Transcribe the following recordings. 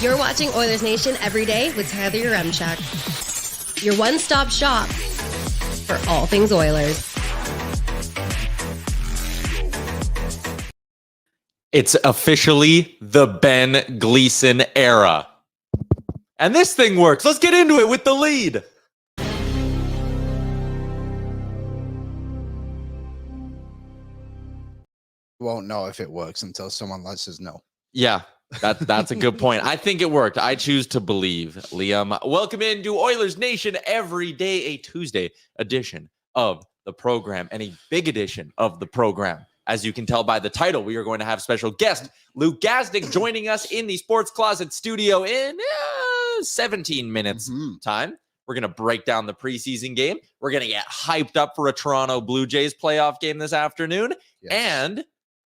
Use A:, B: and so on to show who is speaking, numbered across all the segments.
A: You're watching Oilers Nation Everyday with Tyler Yaremchuk. Your one-stop shop for all things Oilers.
B: It's officially the Ben Gleason era. And this thing works. Let's get into it with the lead.
C: Won't know if it works until someone lets us know.
B: Yeah, that's a good point. I think it worked. I choose to believe. Liam, welcome into Oilers Nation Everyday, a Tuesday edition of the program and a big edition of the program. As you can tell by the title, we are going to have special guest Luke Gazdic joining us in the Sports Closet studio in 17 minutes time. We're going to break down the preseason game. We're going to get hyped up for a Toronto Blue Jays playoff game this afternoon. Yes. And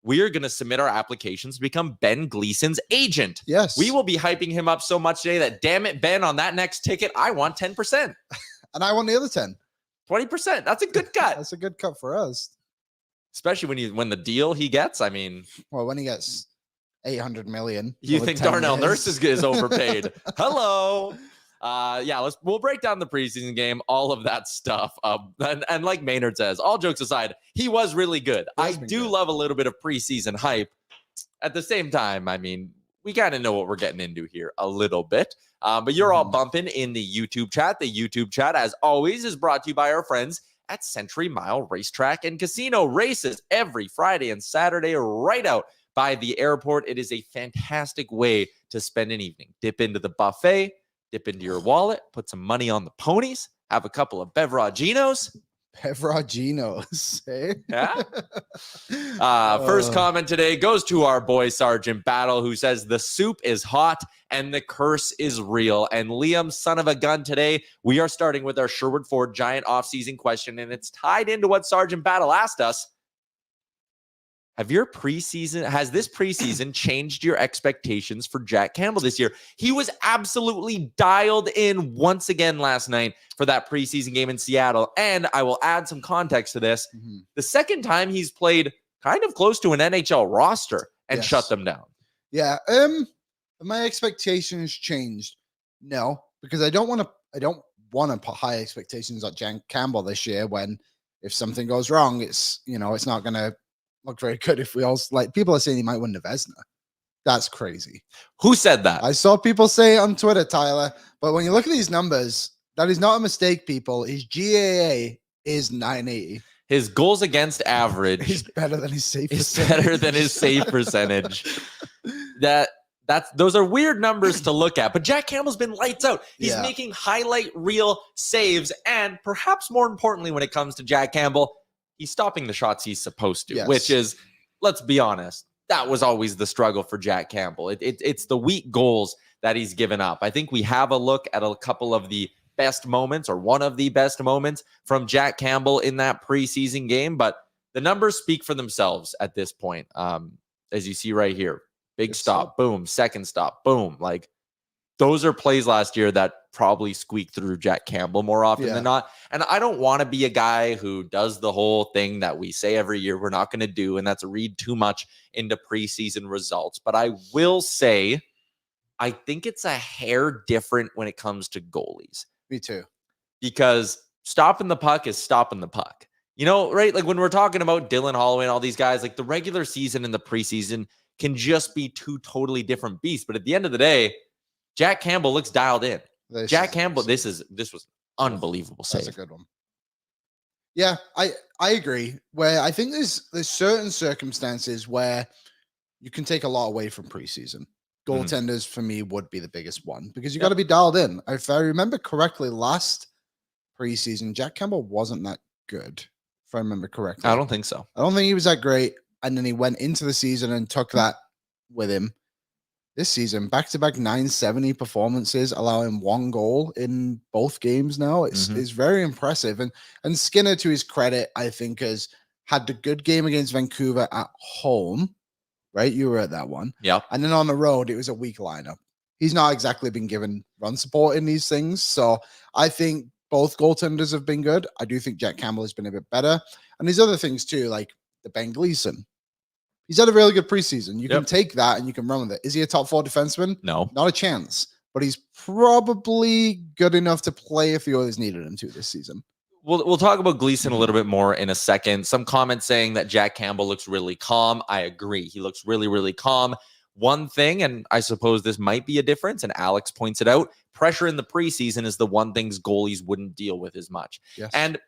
B: we are going to submit our applications to become Ben Gleason's agent.
C: Yes.
B: We will be hyping him up so much today that, damn it, Ben, on that next ticket, I want 10%.
C: And I want the other 10.
B: 20%. That's a good cut.
C: That's a good cut for us.
B: Especially when the deal he gets, I mean.
C: Well, when he gets 800 million.
B: You think Darnell Nurse is overpaid. Hello. We'll break down the preseason game, all of that stuff. And like Maynard says, all jokes aside, he was really good. I do love a little bit of preseason hype. At the same time, I mean, we kind of know what we're getting into here a little bit. But you're all bumping in the YouTube chat. The YouTube chat, as always, is brought to you by our friends at Century Mile Racetrack and Casino. Races every Friday and Saturday right out by the airport. It is a fantastic way to spend an evening. Dip into the buffet, dip into your wallet, put some money on the ponies, have a couple of Beveraginos.
C: Beveraginos, eh?
B: Yeah. First comment today goes to our boy Sergeant Battle, who says the soup is hot and the curse is real. And Liam, son of a gun, today we are starting with our Sherwood Ford Giant offseason question, and it's tied into what Sergeant Battle asked us. Has this preseason changed your expectations for Jack Campbell this year? He was absolutely dialed in once again last night for that preseason game in Seattle. And I will add some context to this. The second time he's played kind of close to an NHL roster and shut them down.
C: Yeah. My expectations changed. No, because I don't want to put high expectations on Jack Campbell this year when if something goes wrong, it's not going to look very good if we all people are saying he might win the Vezina. That's crazy.
B: Who said that?
C: I saw people say it on Twitter, Tyler. But when you look at these numbers, that is not a mistake, people. His GAA is 980.
B: His goals against average
C: is better than his save percentage.
B: It's better than his save percentage. Those are weird numbers to look at. But Jack Campbell's been lights out. He's making highlight reel saves. And perhaps more importantly, when it comes to Jack Campbell, he's stopping the shots he's supposed to, which is, let's be honest, that was always the struggle for Jack Campbell. It's the weak goals that he's given up. I think we have a look at a couple of the best moments, or one of the best moments from Jack Campbell in that preseason game, but the numbers speak for themselves at this point. As you see right here, big stop, boom, second stop, boom. Like, those are plays last year that probably squeak through Jack Campbell more often than not. And I don't want to be a guy who does the whole thing that we say every year we're not going to do, and that's read too much into preseason results. But I will say, I think it's a hair different when it comes to goalies.
C: Me too.
B: Because stopping the puck is stopping the puck. You know, right? Like when we're talking about Dylan Holloway and all these guys, like the regular season and the preseason can just be two totally different beasts. But at the end of the day, Jack Campbell looks dialed in. Jack Campbell, this was unbelievable save.
C: That's a good one. Yeah, I agree. Where I think there's certain circumstances where you can take a lot away from preseason. Goaltenders for me would be the biggest one because you got to be dialed in. If I remember correctly, last preseason, Jack Campbell wasn't that good. If I remember correctly,
B: I don't think so.
C: I don't think he was that great. And then he went into the season and took that with him. This season, back-to-back 970 performances, allowing one goal in both games now. It's very impressive. And Skinner, to his credit, I think has had the good game against Vancouver at home, right? You were at that one.
B: Yeah.
C: And then on the road, it was a weak lineup. He's not exactly been given run support in these things. So I think both goaltenders have been good. I do think Jack Campbell has been a bit better. And these other things too, like the Ben Gleason. He's had a really good preseason. You can take that and you can run with it. Is he a top 4 defenseman?
B: No.
C: Not a chance. But he's probably good enough to play if the Oilers needed him to this season.
B: We'll talk about Gleason a little bit more in a second. Some comments saying that Jack Campbell looks really calm. I agree. He looks really, really calm. One thing, and I suppose this might be a difference, and Alex points it out, pressure in the preseason is the one thing goalies wouldn't deal with as much.
C: Yes.
B: And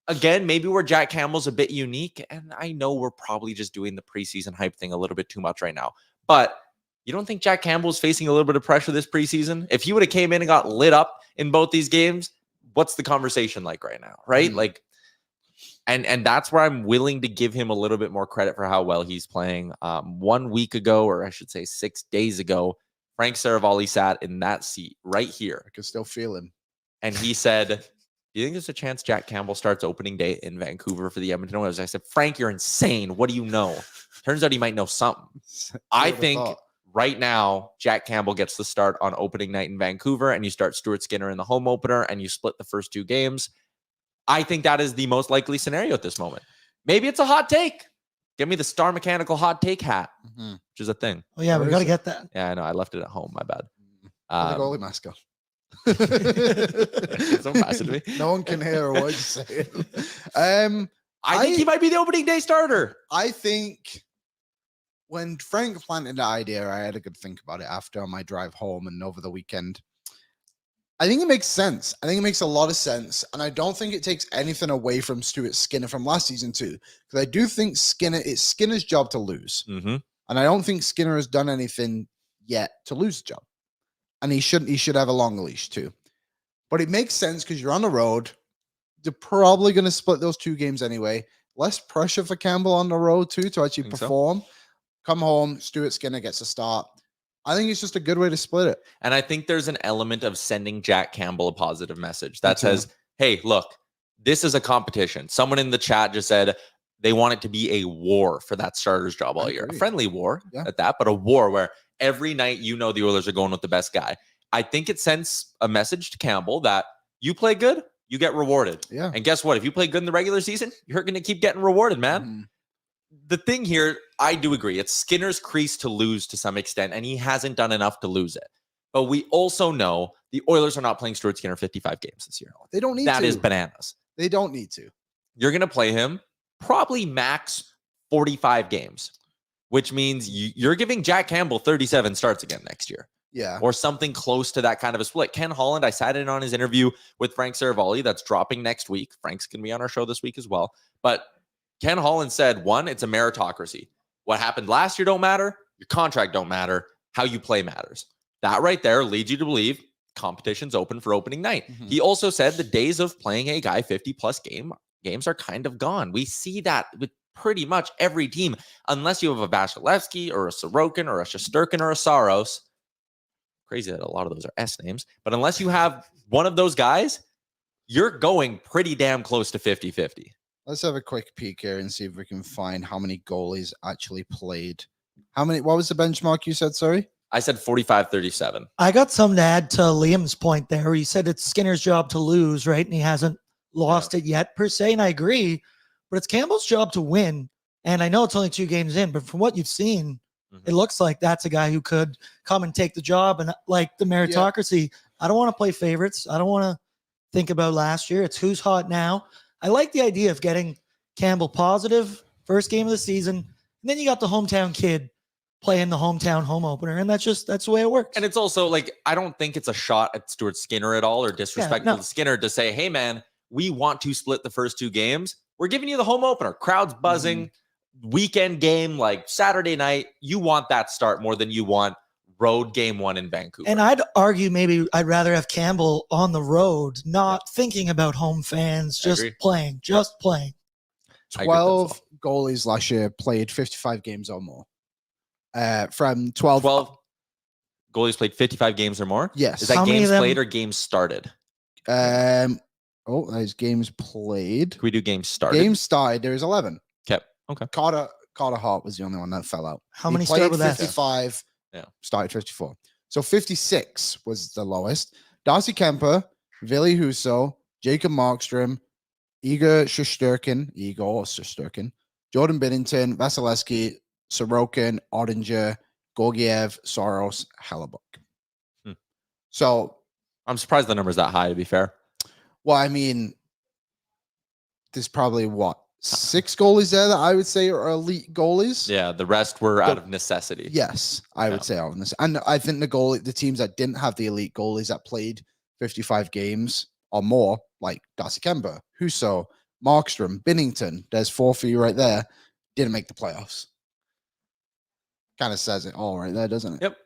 B: again, maybe where Jack Campbell's a bit unique, and I know we're probably just doing the preseason hype thing a little bit too much right now, but you don't think Jack Campbell's facing a little bit of pressure this preseason? If he would have came in and got lit up in both these games, what's the conversation like right now, right? Like, and that's where I'm willing to give him a little bit more credit for how well he's playing. 1 week ago, or I should say 6 days ago, Frank Saravalli sat in that seat right here.
C: I can still feel him.
B: And he said, do you think there's a chance Jack Campbell starts opening day in Vancouver for the Edmonton Oilers? I said, Frank, you're insane. What do you know? Turns out he might know something. I think right now, Jack Campbell gets the start on opening night in Vancouver, and you start Stuart Skinner in the home opener, and you split the first 2 games. I think that is the most likely scenario at this moment. Maybe it's a hot take. Give me the Star Mechanical hot take hat, which is a thing.
D: Oh, yeah, we got to get that.
B: Yeah, I know. I left it at home. My bad.
C: The goalie mascot.
B: Don't pass it to me.
C: No one can hear a word you say.
B: I think he might be the opening day starter.
C: I think when Frank planted the idea, I had a good think about it after my drive home and over the weekend. I think it makes sense. I think it makes a lot of sense. And I don't think it takes anything away from Stuart Skinner from last season too. Because I do think it's Skinner's job to lose.
B: Mm-hmm.
C: And I don't think Skinner has done anything yet to lose the job. And he should have a long leash too. But it makes sense because you're on the road. They're probably going to split those 2 games anyway. Less pressure for Campbell on the road too to actually perform. Come home, Stuart Skinner gets a start. I think it's just a good way to split it.
B: And I think there's an element of sending Jack Campbell a positive message that says, hey, look, this is a competition. Someone in the chat just said they want it to be a war for that starter's job all year. A friendly war at that, but a war where every night the Oilers are going with the best guy. I think it sends a message to Campbell that you play good, you get rewarded.
C: Yeah.
B: And guess what? If you play good in the regular season, you're going to keep getting rewarded, man.
C: Mm-hmm.
B: The thing here, I do agree. It's Skinner's crease to lose to some extent, and he hasn't done enough to lose it. But we also know the Oilers are not playing Stuart Skinner 55 games this year.
C: They don't need to.
B: That is bananas.
C: They don't need to.
B: You're going to play him probably max 45 games, which means you're giving Jack Campbell 37 starts again next year.
C: Yeah.
B: Or something close to that kind of a split. Ken Holland, I sat in on his interview with Frank Saravalli. That's dropping next week. Frank's going to be on our show this week as well. But Ken Holland said, 1, it's a meritocracy. What happened last year don't matter. Your contract don't matter. How you play matters. That right there leads you to believe competition's open for opening night. Mm-hmm. He also said the days of playing a guy 50-plus games are kind of gone. We see that with pretty much every team, unless you have a Vasilevsky or a Sorokin or a Shesterkin or a Saros. Crazy that a lot of those are S names. But unless you have one of those guys, you're going pretty damn close to 50-50.
C: Let's have a quick peek here and see if we can find how many goalies actually played. What was the benchmark you said, sorry?
B: I said 45-37.
D: I got something to add to Liam's point there. He said it's Skinner's job to lose, right? And he hasn't lost it yet per se. And I agree, but it's Campbell's job to win. And I know it's only 2 games in, but from what you've seen, it looks like that's a guy who could come and take the job. And like the meritocracy, I don't want to play favorites. I don't want to think about last year. It's who's hot now. I like the idea of getting Campbell positive first game of the season. And then you got the hometown kid playing the hometown home opener. And that's the way it works.
B: And it's also like, I don't think it's a shot at Stuart Skinner at all or disrespectful to Skinner to say, hey man, we want to split the first 2 games. We're giving you the home opener. Crowd's buzzing. Weekend game, like Saturday night. You want that start more than you want road game 1 in Vancouver.
D: And I'd argue maybe I'd rather have Campbell on the road, not thinking about home fans, just playing.
C: 12 goalies last year played 55 games or more. From 12
B: goalies played 55 games or more?
C: Yes.
B: Is that games played or games started?
C: There's games played.
B: Can we do games started?
C: Games started, there's 11.
B: Okay.
C: Carter Hart was the only one that fell out.
D: How many started with
C: 55, started 54. So 56 was the lowest. Darcy Kemper, Ville Husso, Jacob Markstrom, Igor Shesterkin, Jordan Binnington, Vasilevsky, Sorokin, Ottinger, Gorgiev, Soros, Hellebuck. So
B: I'm surprised the number's that high, to be fair.
C: Well, I mean, there's probably 6 goalies there that I would say are elite goalies.
B: Yeah, the rest were out of necessity.
C: Yes, I would say out of necessity. And I think the teams that didn't have the elite goalies that played 55 games or more, like Darcy Kemba, Husso, Markstrom, Binnington, there's 4 for you right there, didn't make the playoffs. Kind of says it all right there, doesn't it?
B: Yep.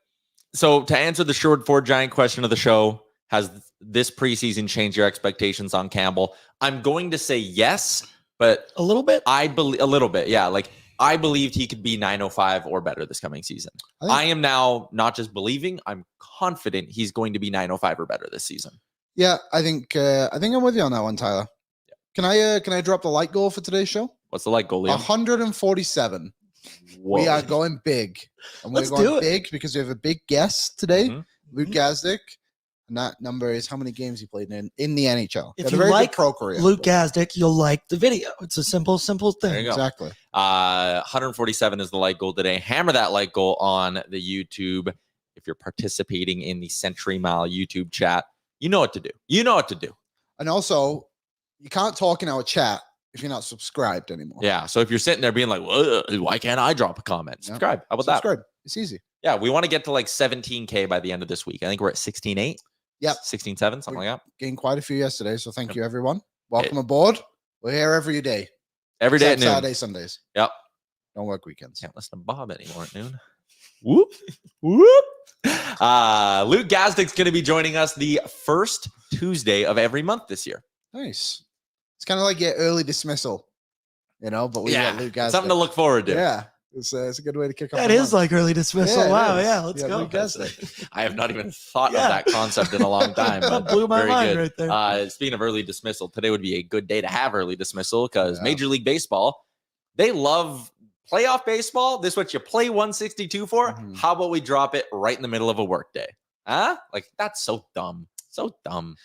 B: So to answer the short four giant question of the show, has this preseason changed your expectations on Campbell? I'm going to say yes, but
D: a little bit.
B: I believe a little bit. Yeah. Like I believed he could be 905 or better this coming season. I am now not just believing, I'm confident he's going to be 905 or better this season.
C: Yeah, I think I'm with you on that one, Tyler. Yeah. Can I drop the light goal for today's show?
B: What's the light goal, Liam?
C: 147.
B: Whoa.
C: We are going big. And we're going big because we have a big guest today, Luke Gazdic. And that number is how many games he played in the NHL.
D: If you like Luke Gazdic, you'll like the video. It's a simple thing.
B: There you go.
C: Exactly.
B: 147 is the light goal today. Hammer that light goal on the YouTube. If you're participating in the Century Mile YouTube chat, you know what to do.
C: And also, you can't talk in our chat if you're not subscribed anymore.
B: Yeah. So if you're sitting there being like, why can't I drop a comment? Subscribe. How about that?
C: It's easy.
B: Yeah. We want to get to like 17K by the end of this week. I think we're at 16.8.
C: Yep.
B: 16.7, something like that.
C: Gained quite a few yesterday. So thank you, everyone. Welcome aboard. We're here every day.
B: Every day at noon.
C: Saturday, Sundays.
B: Yep.
C: Don't work weekends.
B: Can't listen to Bob anymore at noon. Whoop. Whoop. Luke Gazdic's going to be joining us the first Tuesday of every month this year.
C: Nice. It's kind of like your early dismissal, but we got Luke Gazdic.
B: Something to look forward to.
C: Yeah. It's a good way to kick off.
D: That is like early dismissal. Wow. Yeah. Let's go.
C: Luke Gazdic.
B: I have not even thought of that concept in a long time. But
D: blew my mind
B: good.
D: Right there.
B: Speaking of early dismissal, today would be a good day to have early dismissal because Major League Baseball, they love playoff baseball. This is what you play 162 for. Mm-hmm. How about we drop it right in the middle of a work day? Huh? Like, that's so dumb. So dumb.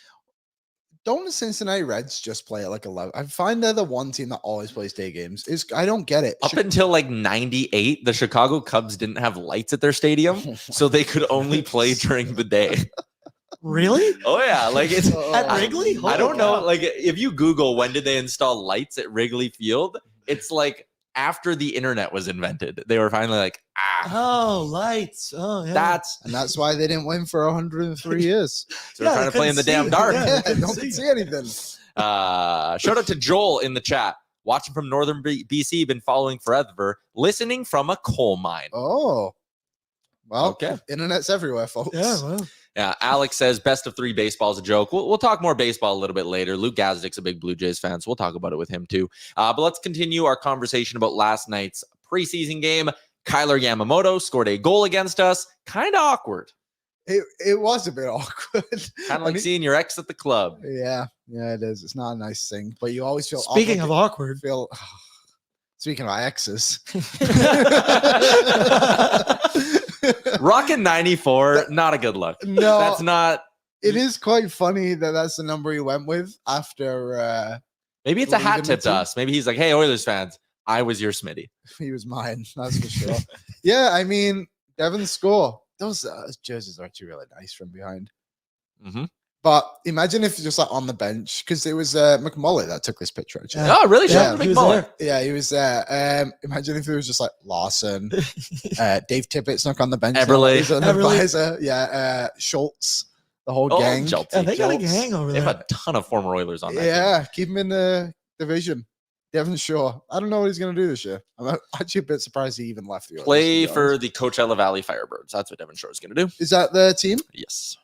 C: Don't the Cincinnati Reds just play at like 11? I find they're the one team that always plays day games. I don't get it.
B: Up until like 98, the Chicago Cubs didn't have lights at their stadium, so they could only play during the day.
D: Really?
B: Oh yeah, like it's
D: at Wrigley.
B: I don't know. Like if you Google when did they install lights at Wrigley Field, it's like after the internet was invented. They were finally like,
D: lights. Oh, yeah.
C: That's why they didn't win for 103 years.
B: So they're trying to play in the damn dark.
C: Yeah, don't see anything.
B: Shout out to Joel in the chat. Watching from Northern BC, been following forever. Listening from a coal mine.
C: Oh. Well, okay. Internet's everywhere, folks.
D: Yeah, well.
B: Yeah, Alex says best of 3 baseball is a joke. We'll talk more baseball a little bit later. Luke Gazdic's a big Blue Jays fan, so we'll talk about it with him too. But let's continue our conversation about last night's preseason game. Tyler Yamamoto scored a goal against us. Kind of awkward.
C: It was a bit awkward.
B: Kind of like seeing your ex at the club.
C: Yeah, it is. It's not a nice thing, but you always feel
D: Speaking of awkward.
C: Speaking of exes.
B: Rocking 94, not a good look.
C: No,
B: that's not.
C: It is quite funny that that's the number he went with after.
B: Maybe it's a hat tip to us. Maybe he's like, "Hey, Oilers fans, I was your Smitty.
C: He was mine. That's for sure." Yeah, I mean, Devin's score. Those jerseys are actually really nice from behind.
B: Mm-hmm.
C: But imagine if just like on the bench, because it was McMullen that took this picture. Actually.
B: Oh, really? Yeah, McMullen.
C: Yeah, he was there. Imagine if it was just like Larson, Dave Tippett snuck on the bench. Advisor. Yeah, Schultz, the whole gang.
D: Yeah, they got a gang over there.
B: They have a ton of former Oilers on that.
C: Yeah, keep him in the division. Devin Shore. I don't know what he's going to do this year. I'm actually a bit surprised he even left the Oilers.
B: Play for the Coachella Valley Firebirds. That's what Devin Shore is going to do.
C: Is that the team?
B: Yes.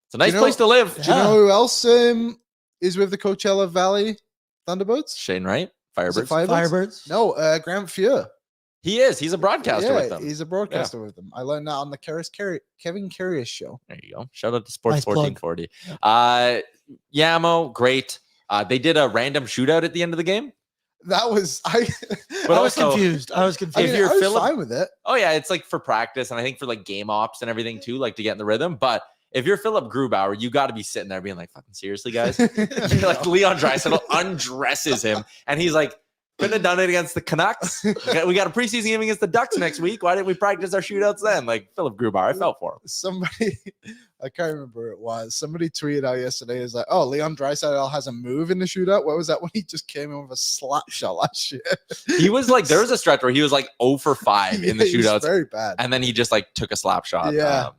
B: It's a nice place to live.
C: Do you know who else is with the Coachella Valley Thunderbirds?
B: Shane Wright, Firebirds.
D: Firebirds?
C: No, Grant Fuhr.
B: He is. He's a broadcaster with them.
C: He's a broadcaster with them. I learned that on the Kevin Curious show.
B: There you go. Shout out to Sports 1440. Yamo, great. They did a random shootout at the end of the game.
C: That was
D: I was confused. I was confused.
B: If you're
C: fine with it.
B: Oh yeah, it's like for practice, and I think for like game ops and everything too, like to get in the rhythm. But if you're Philip Grubauer, you got to be sitting there being like, "Fucking seriously, guys!" Like Leon Draisaitl undresses him, and he's like, Couldn't have done it against the Canucks. We got a preseason game against the Ducks next week. Why didn't we practice our shootouts then? Like Philip Grubar, I felt for him.
C: Somebody, I can't remember who it was. Somebody tweeted out yesterday, is like, oh, Leon Draisaitl has a move in the shootout. What was that when he just came in with a slap shot last year?
B: He was like, there was a stretch where he was like 0 for 5 in the shootouts.
C: Very bad.
B: And then he just like took a slap shot.
C: Yeah.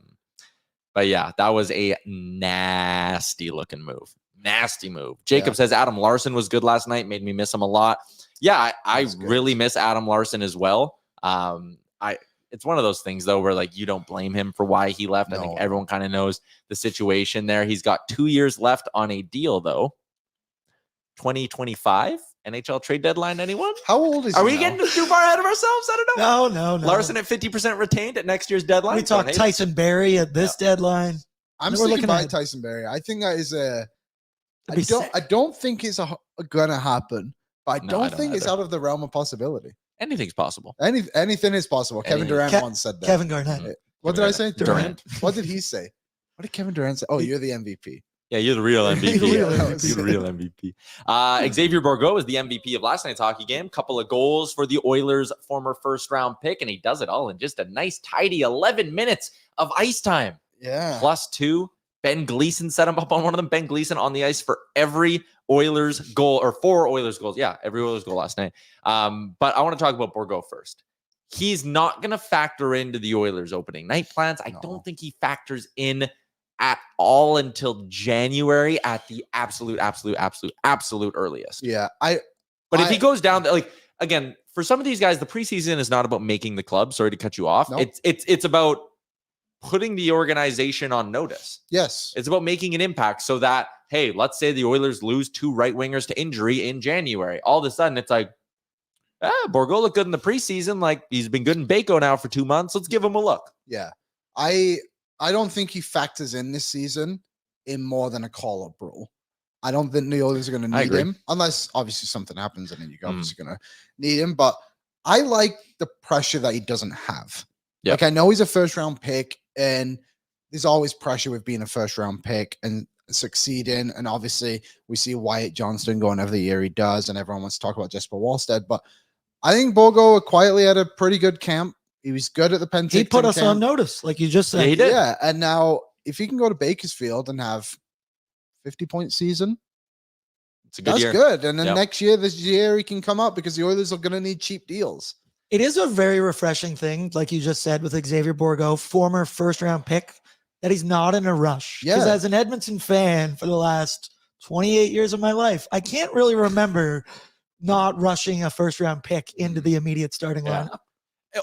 B: But yeah, that was a nasty looking move. Nasty move. Jacob says Adam Larson was good last night. Made me miss him a lot. Yeah, I really miss Adam Larson as well. It's one of those things though where like you don't blame him for why he left. I think everyone kind of knows the situation there. He's got 2 years left on a deal though. 2025 NHL trade deadline. Anyone?
C: How old is he?
B: Are we getting too far ahead of ourselves? I don't know.
D: No.
B: Larson at 50% retained at next year's deadline.
D: We talked Tyson Barrie at this deadline.
C: I'm sticking by Tyson Barrie. I think that is I don't think it's gonna happen. I don't think it's out of the realm of possibility.
B: Anything's possible.
C: Anything is possible. Kevin Durant once said that.
D: Kevin Garnett.
C: What did I say? Durant. What did he say? What did Kevin Durant say? Oh, you're the MVP.
B: Yeah, you're the real MVP. You're the real MVP. Xavier Bourgault is the MVP of last night's hockey game. Couple of goals for the Oilers' former first-round pick, and he does it all in just a nice, tidy 11 minutes of ice time.
C: Yeah.
B: +2. Ben Gleason set him up on one of them. Ben Gleason on the ice for every Oilers goal, or 4 Oilers goals. Yeah, every Oilers goal last night. But I want to talk about Bourgault first. He's not going to factor into the Oilers opening night plans. I don't think he factors in at all until January at the absolute earliest.
C: Yeah.
B: But if he goes down, like, again, for some of these guys, the preseason is not about making the club. Sorry to cut you off. Nope. It's about putting the organization on notice.
C: Yes.
B: It's about making an impact so that, hey, let's say the Oilers lose 2 right wingers to injury in January. All of a sudden, it's like, Bourgault looked good in the preseason. Like, he's been good in Baco now for 2 months. Let's give him a look.
C: Yeah. I don't think he factors in this season in more than a call-up role. I don't think the Oilers are going to need him, unless obviously something happens and then you're obviously going to need him. But I like the pressure that he doesn't have. Yep. Like, I know he's a first-round pick, and there's always pressure with being a first-round pick and succeeding. And obviously, we see Wyatt Johnston going every year he does, and everyone wants to talk about Jesper Wallstead. But I think Bourgault quietly had a pretty good camp. He was good at the Penticton.
D: He put us on notice, like you just said.
B: Yeah, he did.
C: Yeah, and now if he can go to Bakersfield and have 50-point season,
B: it's a good year.
C: Good. And then this year, he can come up because the Oilers are going to need cheap deals.
D: It is a very refreshing thing, like you just said, with Xavier Bourgault, former first-round pick, that he's not in a rush. Because as an Edmonton fan for the last 28 years of my life, I can't really remember not rushing a first-round pick into the immediate starting lineup.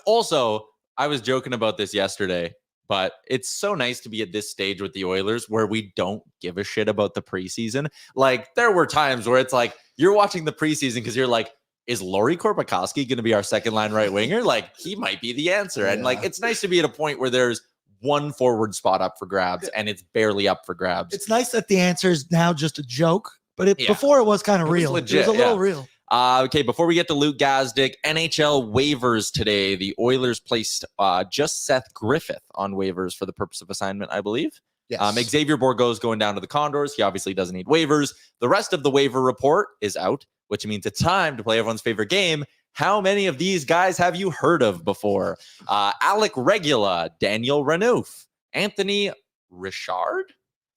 B: Also, I was joking about this yesterday, but it's so nice to be at this stage with the Oilers where we don't give a shit about the preseason. Like, there were times where it's like, you're watching the preseason because you're like, is Lauri Korpikoski going to be our second-line right winger? Like, he might be the answer. And, like, it's nice to be at a point where there's one forward spot up for grabs, and it's barely up for grabs.
D: It's nice that the answer is now just a joke, but before it was kind of real.
B: Legit,
D: it was a little real.
B: Okay, before we get to Luke Gazdic, NHL waivers today. The Oilers placed just Seth Griffith on waivers for the purpose of assignment, I believe.
C: Yes.
B: Xavier Bourgault is going down to the Condors. He obviously doesn't need waivers. The rest of the waiver report is out, which means it's time to play everyone's favorite game. How many of these guys have you heard of before? Alec Regula, Daniel Renouf, Anthony Richard,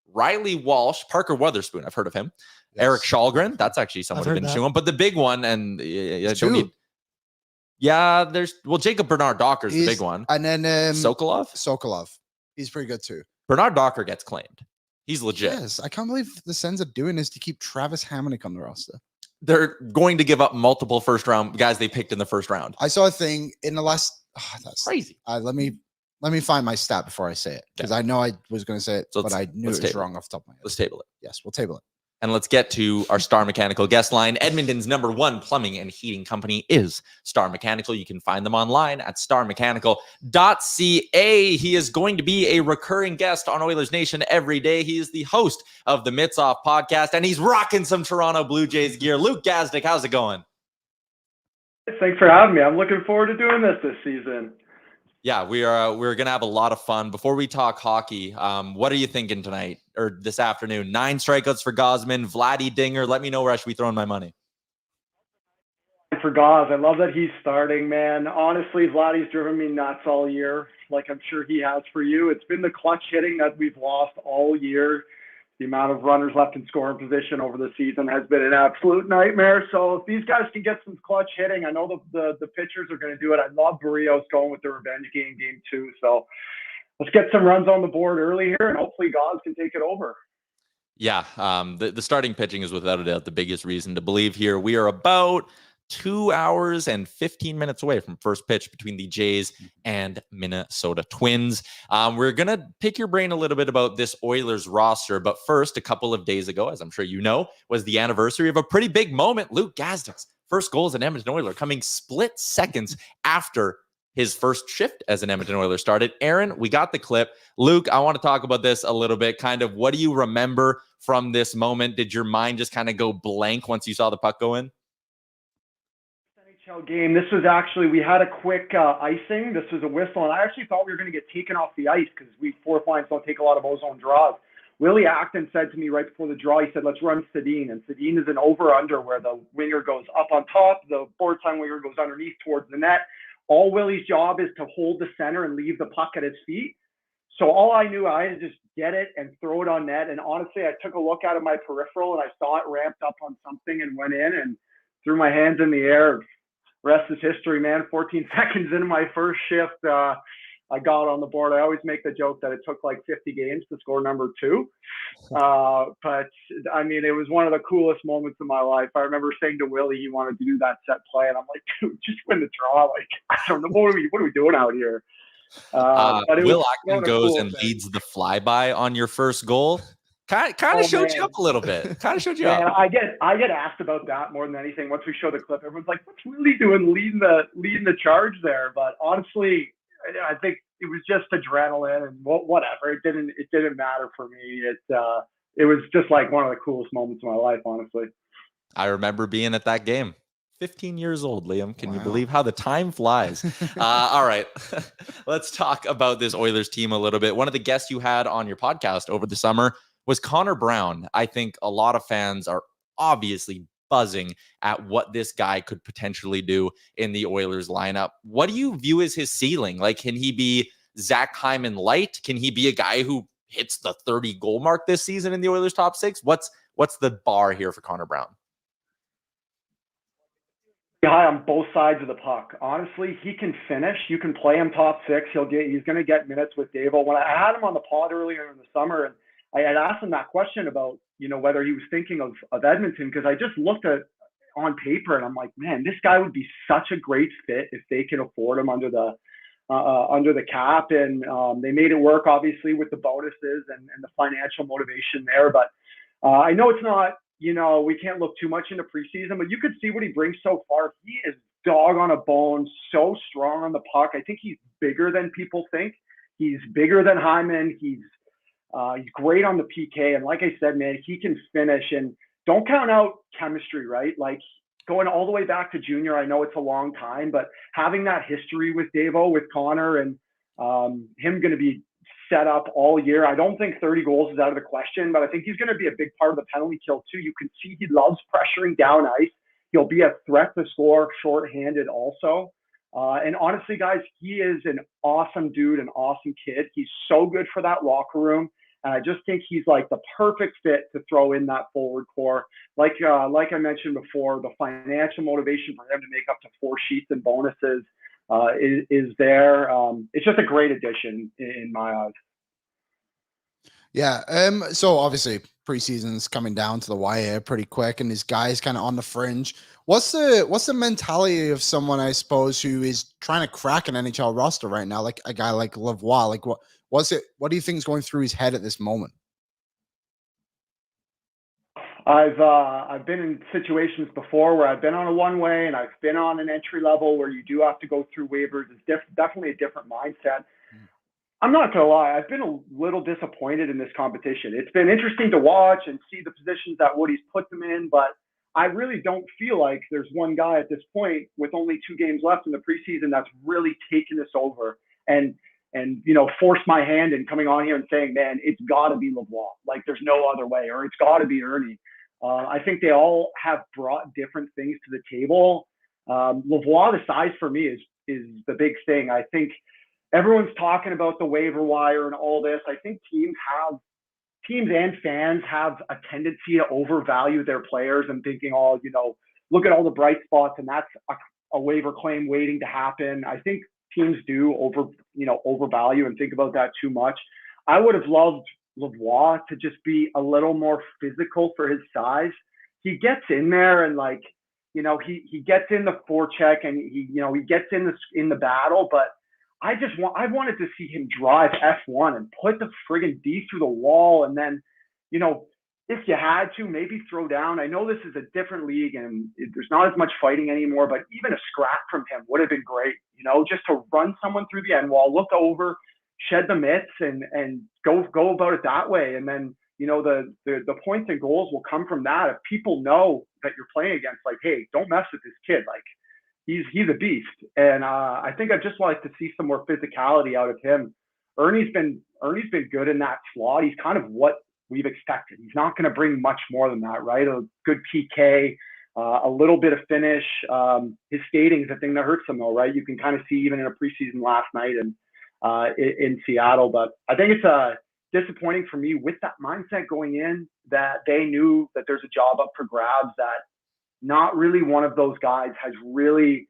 B: Riley Walsh, Parker Weatherspoon. I've heard of him. Yes. Eric Shalgren. That's actually someone who's been shown. But the big one, and don't need. Yeah, Jacob Bernard Docker's the big one.
C: And then
B: Sokolov.
C: He's pretty good too.
B: Bernard Docker gets claimed. He's legit.
C: Yes, I can't believe the Sens are doing this to keep Travis Hamonic on the roster.
B: They're going to give up multiple first-round guys they picked in the first round.
C: I saw a thing in the last. That's
B: crazy.
C: Let me find my stat before I say it, because I know I was going to say it, but I knew it was wrong off the top of my head.
B: Let's table it.
C: Yes, we'll table it.
B: And let's get to our Star Mechanical guest line. Edmonton's #1 plumbing and heating company is Star Mechanical. You can find them online at starmechanical.ca. He is going to be a recurring guest on Oilers Nation every day. He is the host of the Mitts Off podcast, and he's rocking some Toronto Blue Jays gear. Luke Gazdic, how's it going?
E: Thanks for having me. I'm looking forward to doing this season.
B: Yeah, we're gonna have a lot of fun. Before we talk hockey, what are you thinking tonight or this afternoon? 9 strikeouts for Gausman, Vladdy Dinger. Let me know where I should be throwing my money.
E: For Gaz, I love that he's starting, man. Honestly, Vladdy's driven me nuts all year, like I'm sure he has for you. It's been the clutch hitting that we've lost all year. The amount of runners left in scoring position over the season has been an absolute nightmare. So if these guys can get some clutch hitting, I know the pitchers are going to do it. I love Barrios going with the revenge game 2. So let's get some runs on the board early here, and hopefully Gaz can take it over.
B: Yeah, the starting pitching is without a doubt the biggest reason to believe here. We are about 2 hours and 15 minutes away from first pitch between the Jays and Minnesota Twins. We're going to pick your brain a little bit about this Oilers roster. But first, a couple of days ago, as I'm sure you know, was the anniversary of a pretty big moment. Luke Gazdic's first goal as an Edmonton Oiler coming split seconds after his first shift as an Edmonton Oiler started. Aaron, we got the clip. Luke, I want to talk about this a little bit. Kind of what do you remember from this moment? Did your mind just kind of go blank once you saw the puck go in?
E: Game. This was actually, we had a quick icing. This was a whistle, and I actually thought we were going to get taken off the ice because we fourth lines don't take a lot of ozone draws. Willie Acton said to me right before the draw, he said, let's run Sedin. And Sedin is an over-under where the winger goes up on top, the forward side winger goes underneath towards the net. All Willie's job is to hold the center and leave the puck at his feet. So all I knew, I had to just get it and throw it on net. And honestly, I took a look at my peripheral and I saw it ramped up on something and went in and threw my hands in the air. Rest is history, man. 14 seconds into my first shift, I got on the board. I always make the joke that it took like 50 games to score number 2. But, I mean, it was one of the coolest moments of my life. I remember saying to Willie he wanted to do that set play, and I'm like, dude, just win the draw. Like, I don't know. What are we doing out here? But
B: Will Acton goes and leads the flyby on your first goal. Kind of showed you up a little bit. Kind of showed you up.
E: I get asked about that more than anything. Once we show the clip, everyone's like, "What's Willie doing leading the charge there?" But honestly, I think it was just adrenaline and whatever. It didn't matter for me. It was just like one of the coolest moments of my life, honestly.
B: I remember being at that game. 15 years old, Liam. Can you believe how the time flies? All right. Let's talk about this Oilers team a little bit. One of the guests you had on your podcast over the summer was Connor Brown. I think a lot of fans are obviously buzzing at what this guy could potentially do in the Oilers lineup. What do you view as his ceiling? Like, can he be Zach Hyman light? Can he be a guy who hits the 30 goal mark this season in the Oilers top 6? What's the bar here for Connor Brown?
E: High on both sides of the puck. Honestly, he can finish. You can play him top 6. He's going to get minutes with Davo. When I had him on the pod earlier in the summer, and I had asked him that question about, whether he was thinking of Edmonton, because I just looked at on paper and I'm like, man, this guy would be such a great fit if they can afford him under the cap. And they made it work, obviously, with the bonuses and the financial motivation there. But I know it's not, we can't look too much into preseason, but you could see what he brings so far. He is dog on a bone, so strong on the puck. I think he's bigger than people think. He's bigger than Hyman. He's great on the PK. And like I said, man, he can finish. And don't count out chemistry, right? Like going all the way back to junior, I know it's a long time, but having that history with Davo, with Connor, and him going to be set up all year. I don't think 30 goals is out of the question, but I think he's going to be a big part of the penalty kill too. You can see he loves pressuring down ice. He'll be a threat to score shorthanded also. And honestly, guys, he is an awesome dude, an awesome kid. He's so good for that locker room. And I just think he's like the perfect fit to throw in that forward core. Like I mentioned before, the financial motivation for him to make up to 4 sheets and bonuses is there. It's just a great addition in my eyes.
C: Yeah. So obviously preseason's coming down to the wire pretty quick, and this guy's kind of on the fringe. What's the mentality of someone, I suppose, who is trying to crack an NHL roster right now, like a guy like Lavoie? Like what do you think is going through his head at this moment?
E: I've been in situations before where I've been on a one-way and I've been on an entry level where you do have to go through waivers. It's definitely a different mindset. I'm not going to lie. I've been a little disappointed in this competition. It's been interesting to watch and see the positions that Woody's put them in, but I really don't feel like there's one guy at this point with only 2 games left in the preseason that's really taken this over and forced my hand in coming on here and saying, man, it's got to be Lavoie. Like there's no other way, or it's got to be Ernie. I think they all have brought different things to the table. Lavoie, the size for me is the big thing. I think everyone's talking about the waiver wire and all this. I think teams and fans have a tendency to overvalue their players and thinking, oh, look at all the bright spots and that's a waiver claim waiting to happen. I think teams do overvalue and think about that too much. I would have loved Lavoie to just be a little more physical for his size. He gets in there and he gets in the forecheck and he gets in the battle, but I wanted to see him drive F1 and put the friggin' D through the wall. And then, if you had to, maybe throw down. I know this is a different league and there's not as much fighting anymore, but even a scrap from him would have been great, just to run someone through the end wall, look over, shed the mitts and go about it that way. And then, the points and goals will come from that. If people know that you're playing against, like, hey, don't mess with this kid. Like, he's a beast. And I think I'd just like to see some more physicality out of him. Ernie's been good in that slot. He's kind of what we've expected. He's not going to bring much more than that, right? A good PK, a little bit of finish. His skating is the thing that hurts him, though, right? You can kind of see even in a preseason last night and in Seattle. But I think it's disappointing for me with that mindset going in, that they knew that there's a job up for grabs, that not really one of those guys has really,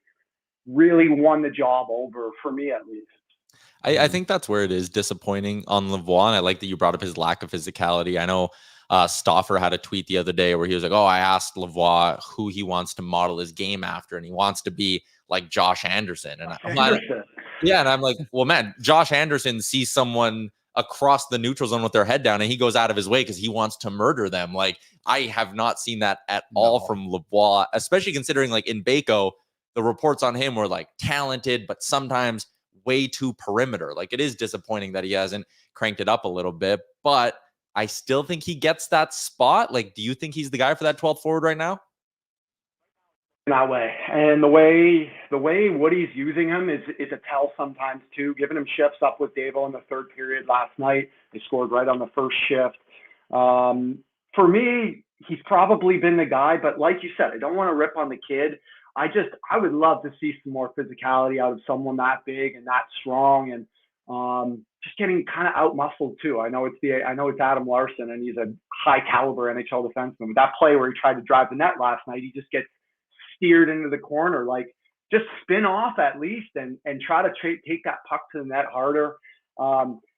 E: really won the job over, for me at least.
B: I think that's where it is disappointing on Lavoie. And I like that you brought up his lack of physicality. I know Stauffer had a tweet the other day where he was like, I asked Lavoie who he wants to model his game after, and he wants to be like Josh Anderson. And I'm like, well, man, Josh Anderson sees someone across the neutral zone with their head down and he goes out of his way because he wants to murder them. Like, I have not seen that at all from Lavoie, especially considering, like, in Baco, the reports on him were like talented, but sometimes way too perimeter. Like, it is disappointing that he hasn't cranked it up a little bit, but I still think he gets that spot. Like, do you think he's the guy for that 12th forward right now?
E: That way, and the way Woody's using him is a tell sometimes too. Giving him shifts up with Davo in the third period last night. They scored right on the first shift. For me, he's probably been the guy, but like you said, I don't want to rip on the kid. I would love to see some more physicality out of someone that big and that strong, and just getting kind of out muscled too. I know it's Adam Larson and he's a high caliber NHL defenseman. But that play where he tried to drive the net last night, he just gets steered into the corner. Like, just spin off at least and try to take that puck to the net harder.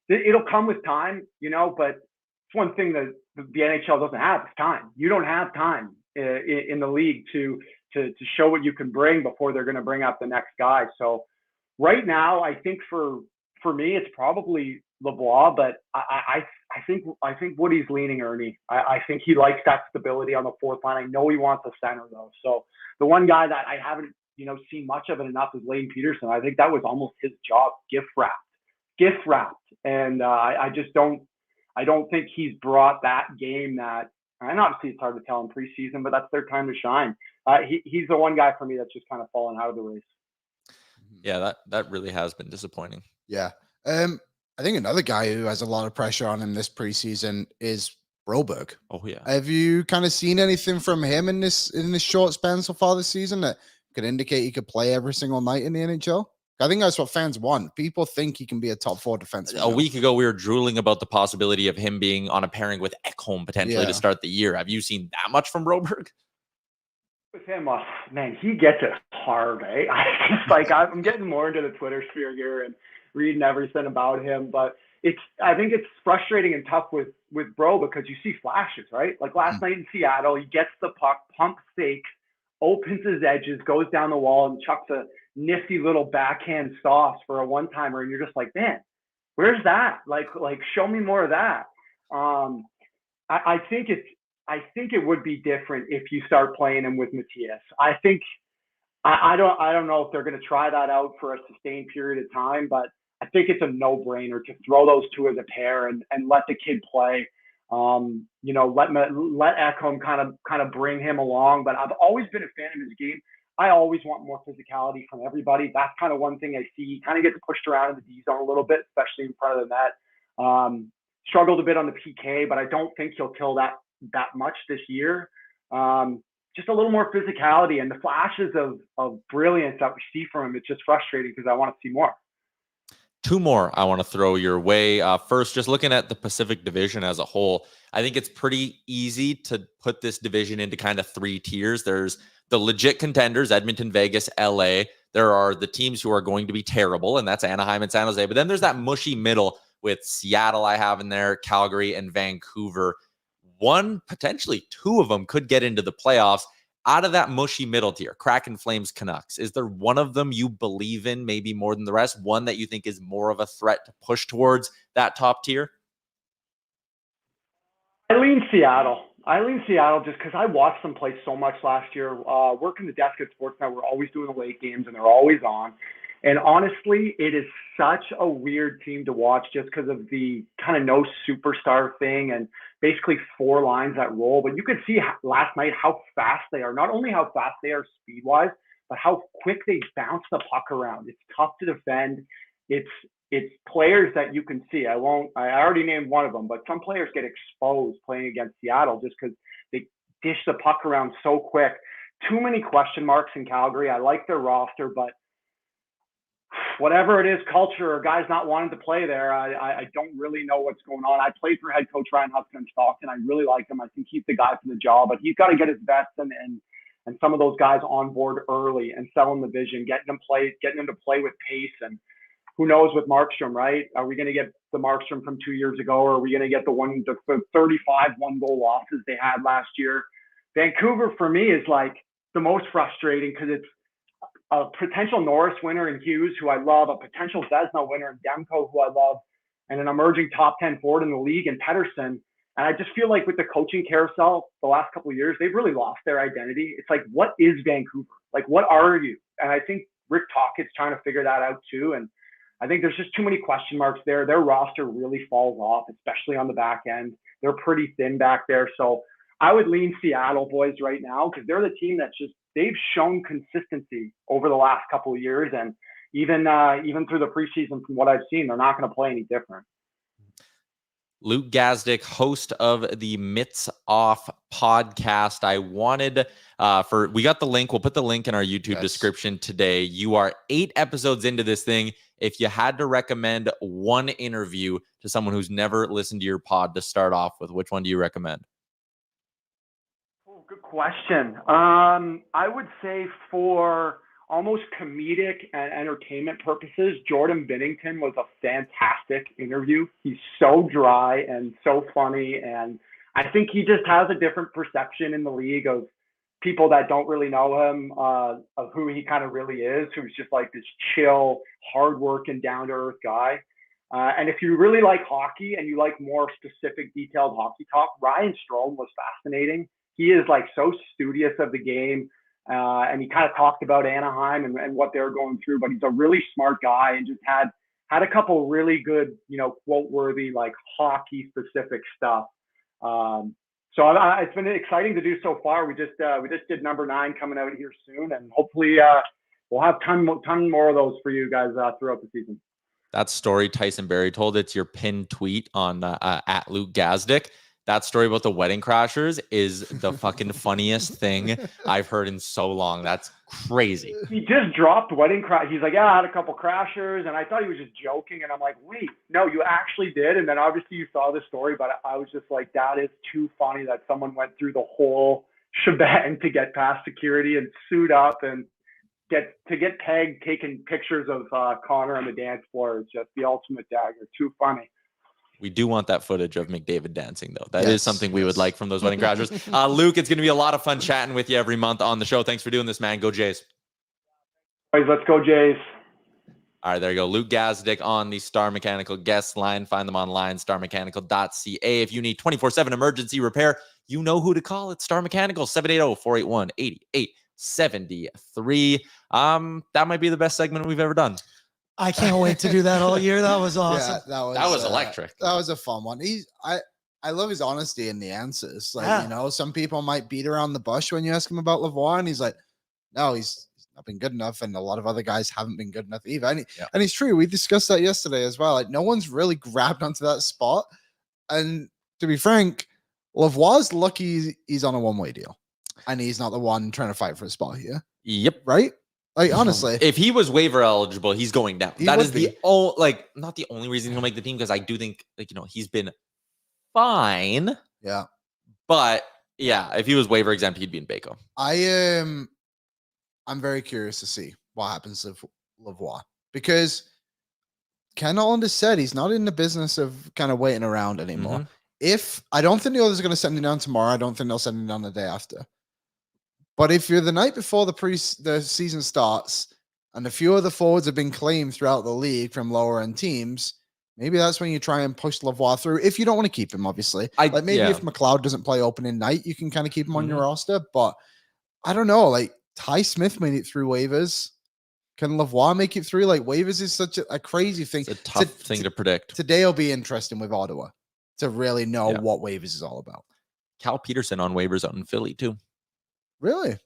E: It'll come with time, but it's one thing that the NHL doesn't have is time. You don't have time in the league to show what you can bring before they're going to bring up the next guy. So right now, I think for me, it's probably Lavoie, but I think Woody's leaning Ernie. I think he likes that stability on the fourth line. I know he wants a center though. So the one guy that I haven't, seen much of it enough is Lane Peterson. I think that was almost his job, gift wrapped. And I don't think he's brought that game that, and obviously it's hard to tell in preseason, but that's their time to shine. He's the one guy for me that's just kind of fallen out of the race.
B: Yeah, that really has been disappointing.
C: Yeah. I think another guy who has a lot of pressure on him this preseason is Broberg.
B: Oh yeah.
C: Have you kind of seen anything from him in this short span so far this season that could indicate he could play every single night in the NHL? I think that's what fans want. People think he can be a top 4 defenseman.
B: A week ago, we were drooling about the possibility of him being on a pairing with Ekholm potentially to start the year. Have you seen that much from Broberg?
E: With him, man, he gets it hard, eh? I'm getting more into the Twitter sphere here and reading everything about him, but I think it's frustrating and tough with Bro because you see flashes, right? Like last night in Seattle, he gets the puck, pumps fake, opens his edges, goes down the wall, and chucks a nifty little backhand sauce for a one-timer, and you're just like, man, where's that? Like show me more of that. I think it would be different if you start playing him with Matthias. I think I don't know if they're going to try that out for a sustained period of time, but I think it's a no-brainer to throw those two as a pair and let the kid play. Let Ekholm kind of bring him along. But I've always been a fan of his game. I always want more physicality from everybody. That's kind of one thing I see. He kind of gets pushed around in the D zone a little bit, especially in front of the net. Struggled a bit on the PK, but I don't think he'll kill that much this year. just a little more physicality, and the flashes of brilliance that we see from him. It's just frustrating because I want to see more.
B: Two more I want to throw your way. First, just looking at the Pacific Division as a whole, I think it's pretty easy to put this division into kind of three tiers. There's the legit contenders, Edmonton, Vegas, LA. There are the teams who are going to be terrible, and that's Anaheim and San Jose. But then there's that mushy middle with Seattle I have in there, Calgary, and Vancouver. One, potentially two of them could get into the playoffs. Out of that mushy middle tier, Kraken, Flames, Canucks, is there one of them you believe in maybe more than the rest? One that you think is more of a threat to push towards that top tier?
E: I lean Seattle just because I watched them play so much last year. Working the desk at Sportsnet, we're always doing the late games, and they're always on. And honestly, it is such a weird team to watch just because of the kind of no superstar thing and basically four lines that roll. But you could see last night how fast they are. Not only how fast they are speed-wise, but how quick they bounce the puck around. It's tough to defend. It's players that you can see. I already named one of them, but some players get exposed playing against Seattle just because they dish the puck around so quick. Too many question marks in Calgary. I like their roster, but whatever it is, culture or guys not wanting to play there, I don't really know what's going on. I played for head coach Ryan Huska in Stockton. I really like him. I think he's the guy for the job, but he's got to get his vets and some of those guys on board early and selling the vision, getting them to play with pace. And who knows with Markstrom, right? Are we going to get the Markstrom from 2 years ago, or are we going to get the 35 one-goal losses they had last year? Vancouver, for me, is like the most frustrating because it's a potential Norris winner in Hughes, who I love, a potential Vezina winner in Demko, who I love, and an emerging top 10 forward in the league in Pettersson. And I just feel like with the coaching carousel the last couple of years, they've really lost their identity. It's like, what is Vancouver? Like, what are you? And I think Rick Tocchet's trying to figure that out too. And I think there's just too many question marks there. Their roster really falls off, especially on the back end. They're pretty thin back there. So I would lean Seattle boys right now because they're the team that's just, they've shown consistency over the last couple of years. And even through the preseason, from what I've seen, they're not going to play any different.
B: Luke Gazdic, host of the Mitts Off podcast. I wanted we got the link. We'll put the link in our YouTube description today. You are 8 episodes into this thing. If you had to recommend one interview to someone who's never listened to your pod to start off with, which one do you recommend?
E: Oh, good question. I would say for almost comedic and entertainment purposes, Jordan Binnington was a fantastic interview. He's so dry and so funny. And I think he just has a different perception in the league of people that don't really know him, of who he kind of really is, who's just like this chill, hardworking, down-to-earth guy. And if you really like hockey and you like more specific, detailed hockey talk, Ryan Strome was fascinating. He is like so studious of the game. And he kind of talked about Anaheim and what they're going through, but he's a really smart guy and just had a couple really good, quote-worthy, like hockey-specific stuff. So it's been exciting to do so far. We just did number 9 coming out here soon, and hopefully we'll have ton more of those for you guys throughout the season.
B: That story Tyson Berry told, it's your pinned tweet on at Luke Gazdic. That story about the Wedding Crashers is the fucking funniest thing I've heard in so long. That's crazy.
E: He just dropped Wedding Crash. He's like, yeah, I had a couple crashers, and I thought he was just joking. And I'm like, wait, no, you actually did. And then obviously you saw the story, but I was just like, that is too funny that someone went through the whole shebang to get past security and suit up and get tagged taking pictures of Connor on the dance floor is just the ultimate dagger. Too funny.
B: We do want that footage of McDavid dancing, though. That is something we would like from those Wedding Crashers. Luke, it's going to be a lot of fun chatting with you every month on the show. Thanks for doing this, man. Go Jays.
E: Boys, let's go Jays.
B: All right, there you go. Luke Gazdic on the Star Mechanical guest line. Find them online, starmechanical.ca. If you need 24/7 emergency repair, you know who to call. It's Star Mechanical, 780-481-8873. That might be the best segment we've ever done.
D: I can't wait to do that all year. That was awesome.
C: Yeah,
B: that was electric.
C: That was a fun one. I love his honesty in the answers. Like, some people might beat around the bush when you ask him about Lavoie, and he's like, no, he's not been good enough, and a lot of other guys haven't been good enough either. And he's true. We discussed that yesterday as well. Like, no one's really grabbed onto that spot. And to be frank, Lavoie's lucky he's on a one-way deal. and he's not the one trying to fight for a spot here.
B: Yep.
C: Right? Like, honestly.
B: If he was waiver eligible, he's going down.
C: He
B: That
C: would
B: is
C: be.
B: the only, like, not the only reason he'll make the team, because I do think, like, he's been fine.
C: Yeah.
B: But yeah, if he was waiver exempt, he'd be in Baco.
C: I'm very curious to see what happens to Lavoie, because Ken Holland has said he's not in the business of kind of waiting around anymore. I don't think the others are going to send him down tomorrow. I don't think they'll send him down the day after. But if you're the night before the season starts and a few other forwards have been claimed throughout the league from lower end teams, maybe that's when you try and push Lavoie through. If you don't want to keep him, obviously. If McLeod doesn't play opening night, you can kind of keep him on your roster. But I don't know. Like, Ty Smith made it through waivers. Can Lavoie make it through? Like, waivers is such a crazy thing.
B: It's a tough thing to predict.
C: Today will be interesting with Ottawa to really know what waivers is all about.
B: Cal Peterson on waivers out in Philly too.
C: Really?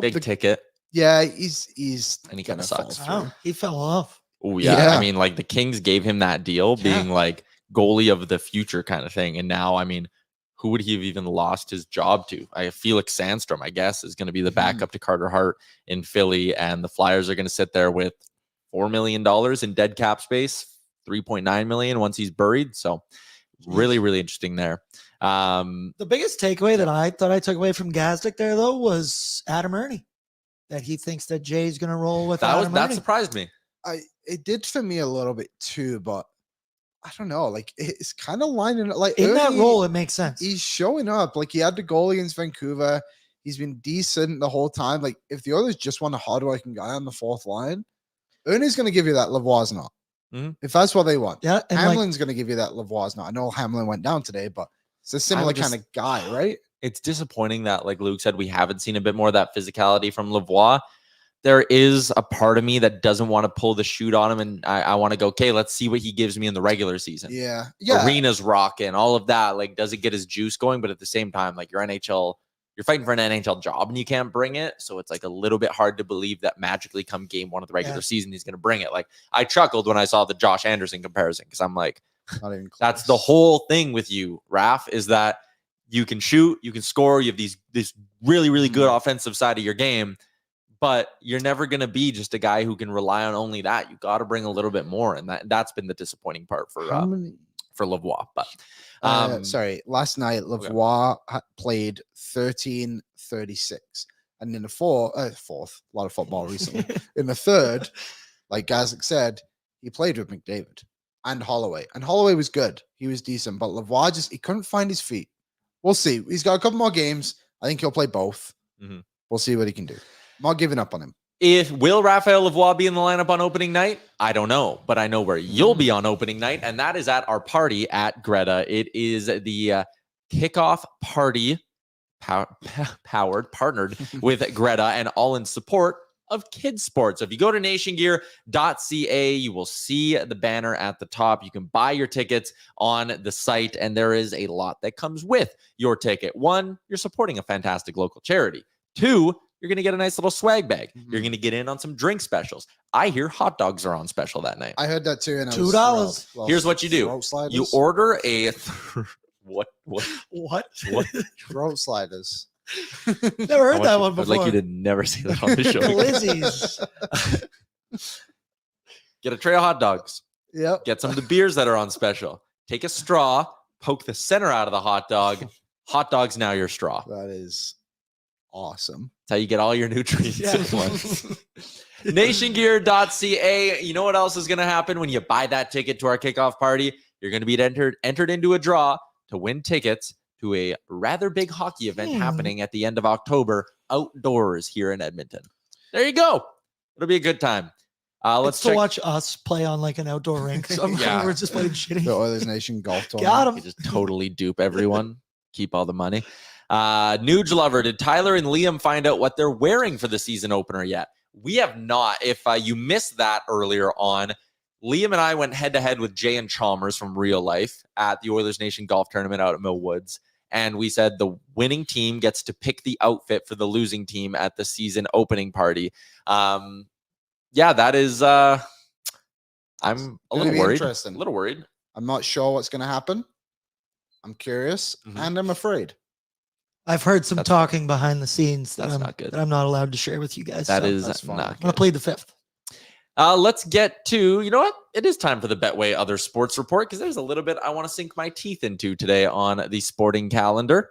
B: Big ticket.
C: Yeah, he's
B: and he kind of sucks.
D: Wow, he fell off.
B: Oh yeah. I mean, like, the Kings gave him that deal, being like goalie of the future kind of thing, and now, I mean, who would he have even lost his job to? Felix Sandstrom, I guess, is going to be the backup to Carter Hart in Philly, and the Flyers are going to sit there with $4 million in dead cap space, $3.9 million once he's buried. So really, really interesting there.
D: The biggest takeaway that I thought I took away from Gazdic there, though, was Adam Ernie, that he thinks that Jay's going to roll with Adam Ernie.
B: That surprised me.
C: It did for me a little bit too, but I don't know. Like, it's kind of lining up. Like,
D: in
C: Ernie,
D: that role, it makes sense.
C: He's showing up. Like, he had the goal against Vancouver. He's been decent the whole time. Like, if the Oilers just want a hard-working guy on the fourth line, Ernie's going to give you that. Lavoie's not. If that's what they want.
D: Yeah, and
C: Hamlin's going to give you that. Lavoie's not. I know Hamlin went down today, but it's a similar kind of guy, right?
B: It's disappointing that, like Luke said, we haven't seen a bit more of that physicality from Lavoie. There is a part of me that doesn't want to pull the shoot on him, and I want to go, okay, let's see what he gives me in the regular season.
C: Yeah.
B: Arenas rocking, all of that. Like, does it get his juice going? But at the same time, like, you're fighting for an NHL job and you can't bring it. So it's like a little bit hard to believe that magically come game one of the regular season, he's going to bring it. Like, I chuckled when I saw the Josh Anderson comparison, because I'm like,
C: not even close.
B: That's the whole thing with you, Raph, is that you can shoot, you can score, you have this really, really good offensive side of your game, but you're never going to be just a guy who can rely on only that. You got to bring a little bit more, and that's been the disappointing part for Lavoie. But
C: last night Lavoie played 13:36, and in the fourth, a lot of football recently. In the third, like Gazdic said, he played with McDavid and Holloway, and Holloway was good. He was decent, but Lavoie he couldn't find his feet. We'll see. He's got a couple more games. I think he'll play both. We'll see what he can do. I'm not giving up on him.
B: Will Raphael Lavoie be in the lineup on opening night? I don't know, but I know where you'll be on opening night, and that is at our party at Greta. It is the kickoff party partnered with Greta, and all in support of kids sports. So if you go to nationgear.ca, you will see the banner at the top. You can buy your tickets on the site, and there is a lot that comes with your ticket. 1, you're supporting a fantastic local charity. 2, you're going to get a nice little swag bag. You're going to get in on some drink specials. I hear hot dogs are on special that night.
C: I heard that too. And
D: $2.
B: Here's what you do. You order a what?
C: Throat sliders.
D: Never heard that one before.
B: I'd like you to never say that on the show.
D: Glizzies.
B: Get a tray of hot dogs.
C: Yep.
B: Get some of the beers that are on special. Take a straw, poke the center out of the hot dog. Hot dog's now your straw.
C: That is awesome.
B: That's how you get all your nutrients at once. Nationgear.ca. You know what else is going to happen when you buy that ticket to our kickoff party? You're going to be entered into a draw to win tickets to a rather big hockey event happening at the end of October outdoors here in Edmonton. There you go. It'll be a good time. Let's
D: watch us play on like an outdoor rink. So we're just playing shitty.
C: The Oilers Nation golf tournament.
D: Got him.
B: You just totally dupe everyone. Keep all the money. Nuge Lover, did Tyler and Liam find out what they're wearing for the season opener yet? We have not. If you missed that earlier on, Liam and I went head-to-head with Jay and Chalmers from Real Life at the Oilers Nation golf tournament out at Mill Woods. And we said the winning team gets to pick the outfit for the losing team at the season opening party. That is, I'm a little worried. A little worried.
C: I'm not sure what's going to happen. I'm curious and I'm afraid.
D: I've heard some talking behind the scenes that I'm not allowed to share with you guys.
B: That is not good.
D: I'm gonna plead the fifth.
B: Let's get to, you know what? It is time for the Betway Other Sports Report because there's a little bit I want to sink my teeth into today on the sporting calendar.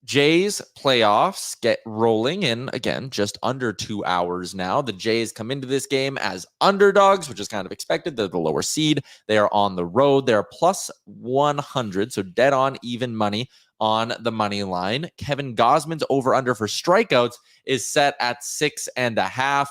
B: Jays playoffs get rolling in, again, just under 2 hours now. The Jays come into this game as underdogs, which is kind of expected. They're the lower seed. They are on the road. They're plus 100, so dead on even money on the money line. Kevin Gausman's over-under for strikeouts is set at 6.5.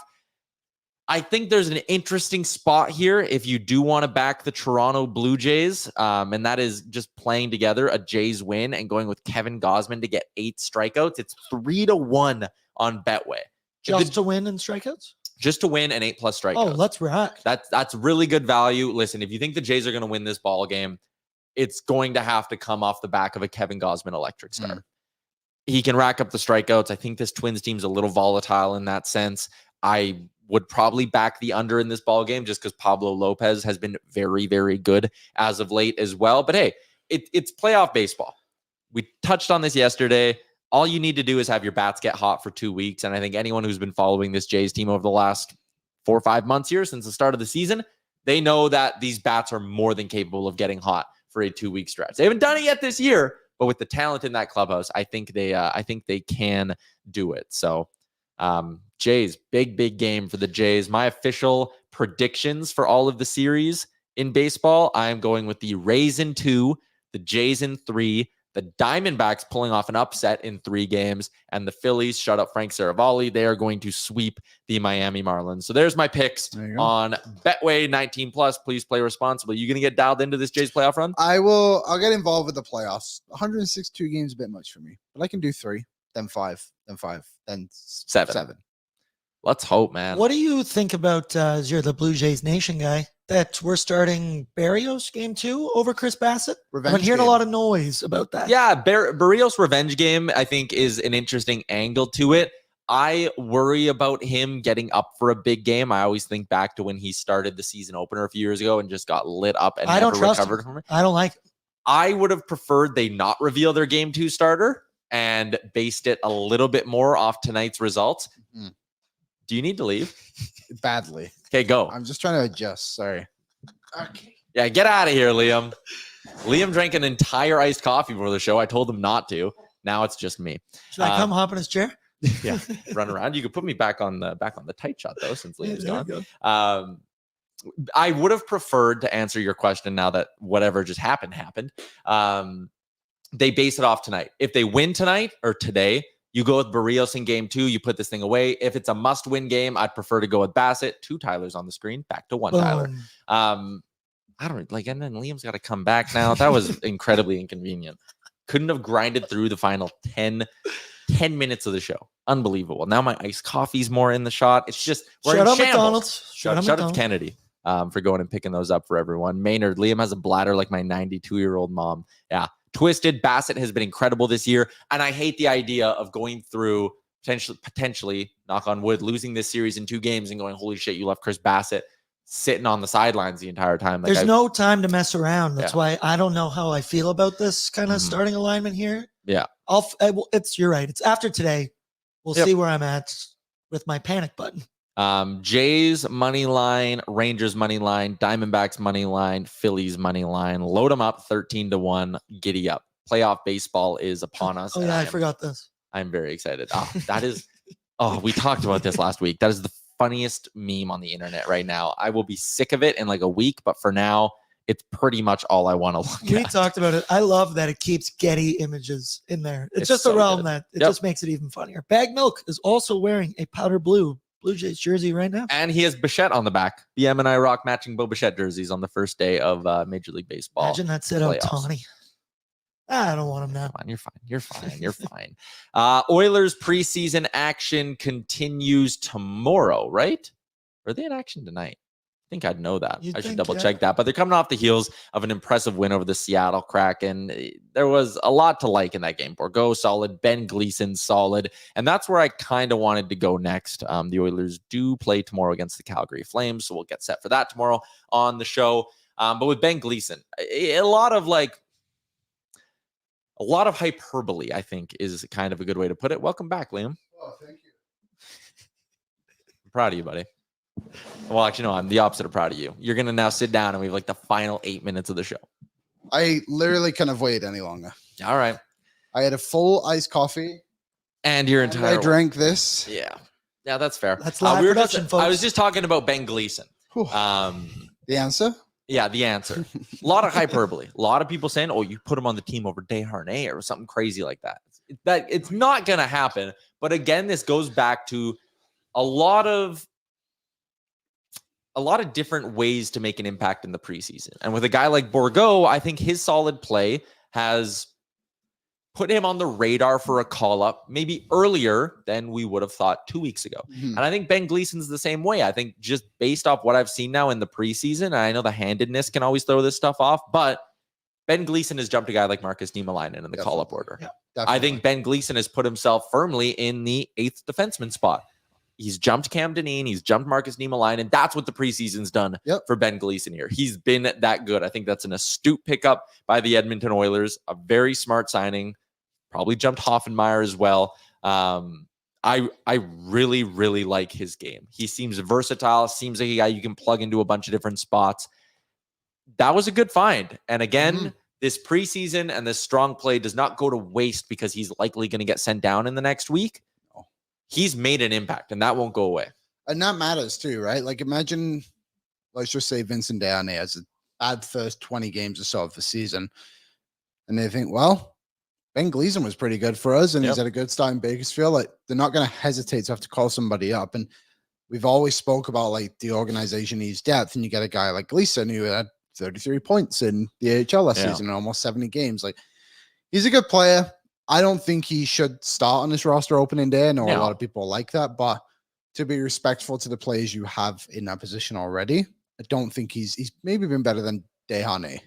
B: I think there's an interesting spot here if you do want to back the Toronto Blue Jays, and that is just playing together a Jays win and going with Kevin Gausman to get 8 strikeouts. It's 3-1 on Betway.
D: Just to win in strikeouts?
B: Just to win and 8+ strikeouts.
D: Oh, let's rock.
B: That's really good value. Listen, if you think the Jays are going to win this ball game, it's going to have to come off the back of a Kevin Gausman electric start. He can rack up the strikeouts. I think this Twins team's a little volatile in that sense. I would probably back the under in this ball game just because Pablo Lopez has been very, very good as of late as well. But hey, it's playoff baseball. We touched on this yesterday. All you need to do is have your bats get hot for 2 weeks. And I think anyone who's been following this Jays team over the last 4 or 5 months here since the start of the season, they know that these bats are more than capable of getting hot for a 2-week stretch. They haven't done it yet this year, but with the talent in that clubhouse, I think they can do it. So Jays, big game for the Jays. My official predictions for all of the series in baseball, I am going with the Rays in 2, the Jays in 3, the Diamondbacks pulling off an upset in 3 games, and the Phillies shut up Frank Saravalli. They are going to sweep the Miami Marlins. So there's my picks on Betway 19+. Please play responsibly. You going to get dialed into this Jays playoff run?
C: I'll get involved with the playoffs. 162 games a bit much for me, but I can do 3, then 5, then 7.
B: Let's hope, man.
D: What do you think about, as you're the Blue Jays Nation guy, that we're starting Barrios game 2 over Chris Bassett? I'm hearing a lot of noise about that.
B: Yeah, Barrios revenge game, I think, is an interesting angle to it. I worry about him getting up for a big game. I always think back to when he started the season opener a few years ago and just got lit up and never recovered from it.
D: I don't like it.
B: I would have preferred they not reveal their game 2 starter and based it a little bit more off tonight's results. Do you need to leave?
C: Badly.
B: Okay, go.
C: I'm just trying to adjust. Sorry.
B: Okay. Yeah, get out of here, Liam. Liam drank an entire iced coffee before the show. I told him not to. Now it's just me.
D: Should I come hop in his chair?
B: Yeah, run around. You could put me back on the tight shot though, since Liam's gone. I would have preferred to answer your question now that whatever just happened. They base it off tonight. If they win tonight or today, you go with Barrios in game 2. You put this thing away. If it's a must-win game, I'd prefer to go with Bassett. 2 Tylers on the screen. Back to 1 Tyler. I don't like, and then Liam's got to come back now. That was incredibly inconvenient. Couldn't have grinded through the final 10 minutes of the show. Unbelievable. Now my iced coffee's more in the shot. It's just we're in shambles. Shout out to Kennedy for going and picking those up for everyone. Maynard, Liam has a bladder like my 92-year-old mom. Yeah. Twisted. Bassett has been incredible this year. And I hate the idea of going through potentially, knock on wood, losing this series in 2 games and going, holy shit, you left Chris Bassett sitting on the sidelines the entire time.
D: Like There's no time to mess around. That's why I don't know how I feel about this kind of starting alignment here.
B: Yeah.
D: You're right. It's after today. We'll see where I'm at with my panic button.
B: Jays money line, Rangers money line, Diamondbacks money line, Phillies money line. Load them up 13-1. Giddy up. Playoff baseball is upon us.
D: Oh yeah, I forgot this.
B: I'm very excited. We talked about this last week. That is the funniest meme on the internet right now. I will be sick of it in like a week, but for now, it's pretty much all I want to look at.
D: We talked about it. I love that it keeps Getty images in there. It's just so a realm that it just makes it even funnier. Bag Milk is also wearing a powder blue Blue Jays jersey right now.
B: And he has Bichette on the back. BM and I rock matching Bo Bichette jerseys on the first day of Major League Baseball.
D: Imagine that set out Tawny. I don't want him now.
B: You're fine. Oilers preseason action continues tomorrow, right? Or are they in action tonight? I think I'd know that. I should double check that. But they're coming off the heels of an impressive win over the Seattle Kraken. There was a lot to like in that game. Bourgault solid, Ben Gleason solid, and that's where I kind of wanted to go next. The Oilers do play tomorrow against the Calgary Flames, so we'll get set for that tomorrow on the show. But with Ben Gleason, a lot of like A lot of hyperbole, I think, is kind of a good way to put it. Welcome back, Liam.
C: Oh, thank you.
B: I'm proud of you, buddy. Well, actually, no, I'm the opposite of proud of you. You're going to now sit down and we have like the final 8 minutes of the show.
C: I literally couldn't have waited any longer.
B: All right.
C: I had a full iced coffee.
B: And your entire...
C: I drank this.
B: Yeah. Yeah, that's fair.
D: That's live production, folks.
B: I was just talking about Ben Gleason.
C: The answer?
B: Yeah, the answer. A lot of hyperbole. A lot of people saying, oh, you put him on the team over Desharnais or something crazy like that. It's not going to happen. But again, this goes back to a lot of different ways to make an impact in the preseason. And with a guy like Bourgault, I think his solid play has put him on the radar for a call-up maybe earlier than we would have thought 2 weeks ago. And I think Ben Gleason's the same way. I think just based off what I've seen now in the preseason, and I know the handedness can always throw this stuff off, but Ben Gleason has jumped a guy like Marcus Niemelainen in the call-up order.
C: Yeah,
B: I think Ben Gleason has put himself firmly in the 8th defenseman spot. He's jumped Cam Dineen. He's jumped Marcus Niemelainen. That's what the preseason's done for Ben Gleason here. He's been that good. I think that's an astute pickup by the Edmonton Oilers. A very smart signing. Probably jumped Hoffenmeyer as well. I really, really like his game. He seems versatile. Seems like a guy you can plug into a bunch of different spots. That was a good find. And again, this preseason and this strong play does not go to waste because he's likely going to get sent down in the next week. He's made an impact, and that won't go away.
C: And that matters too, right? Like imagine, let's just say Vincent Desharnais has a bad first 20 games or so of the season. And they think, well, Ben Gleason was pretty good for us, and he's had a good start in Bakersfield. Like they're not going to hesitate to have to call somebody up. And we've always spoke about like the organization needs depth, and you get a guy like Gleason who had 33 points in the AHL last season in almost 70 games. Like he's a good player. I don't think he should start on this roster opening day. I know a lot of people like that, but to be respectful to the players you have in that position already, I don't think he's maybe been better than Desharnais.